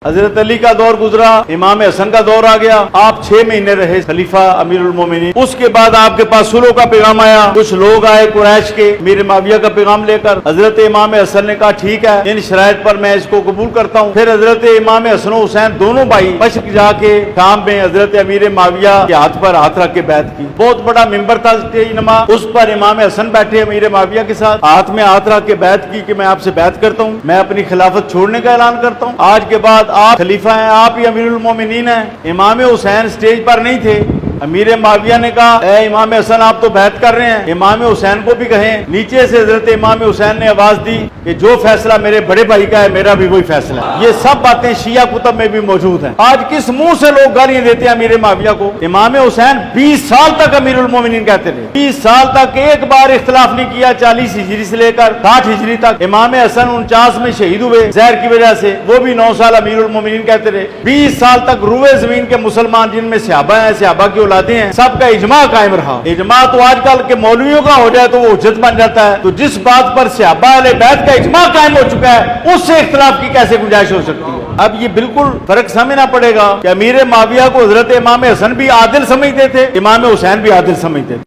حضرت علی کا دور گزرا، امام حسن کا دور آ گیا، آپ 6 مہینے رہے خلیفہ امیر المومنین۔ اس کے بعد آپ کے پاس سلو کا پیغام آیا، کچھ لوگ آئے قریش کے امیر معاویہ کا پیغام لے کر۔ حضرت امام حسن نے کہا ٹھیک ہے، ان شرائط پر میں اس کو قبول کرتا ہوں۔ پھر حضرت امام حسن و حسین دونوں بھائی مشرق جا کے شام میں حضرت امیر معاویہ کے ہاتھ پر ہاتھ رکھ کے بیعت کی۔ بہت بڑا ممبر تھا اسٹیج نما، اس پر امام حسن بیٹھے امیر معاویہ کے ساتھ، ہاتھ میں ہاتھ رکھ کے بیعت کی کہ میں آپ سے بیعت کرتا ہوں، میں اپنی خلافت چھوڑنے کا اعلان کرتا ہوں، آج کے بعد آپ خلیفہ ہیں، آپ ہی امیر المومنین ہیں۔ امام حسین اسٹیج پر نہیں تھے۔ امیر معاویہ نے کہا اے امام حسن آپ تو بیعت کر رہے ہیں، امام حسین کو بھی کہیں۔ نیچے سے حضرت امام حسین نے آواز دی کہ جو فیصلہ میرے بڑے بھائی کا ہے میرا بھی وہی فیصلہ ہے۔ یہ سب باتیں شیعہ کتب میں بھی موجود ہیں۔ آج کس منہ سے لوگ گالیاں دیتے ہیں امیر معاویہ کو؟ امام حسین 20 سال تک امیر المومنین کہتے رہے، 20 سال تک ایک بار اختلاف نہیں کیا، 40 ہجری سے لے کر 60 ہجری تک۔ امام حسن 49 میں شہید ہوئے زہر کی وجہ سے، وہ بھی 9 سال امیر المومنین کہتے رہے۔ 20 سال تک روئے زمین کے مسلمان جن میں صحابہ ہیں، صحابہ کی اولادیں ہیں، سب کا اجماع قائم رہا۔ اجماع تو آج کل کے مولویوں کا ہو جائے تو وہ حجت بن جاتا ہے، تو جس بات پر صحابہ اہل بیت کا اجماع قائم ہو چکا ہے اس سے اختلاف کی کیسے گنجائش ہو سکتی ہے؟ اب یہ بالکل فرق سمجھنا پڑے گا کہ امیر معاویہ کو حضرت امام حسن بھی عادل سمجھتے تھے، امام حسین بھی عادل سمجھتے تھے۔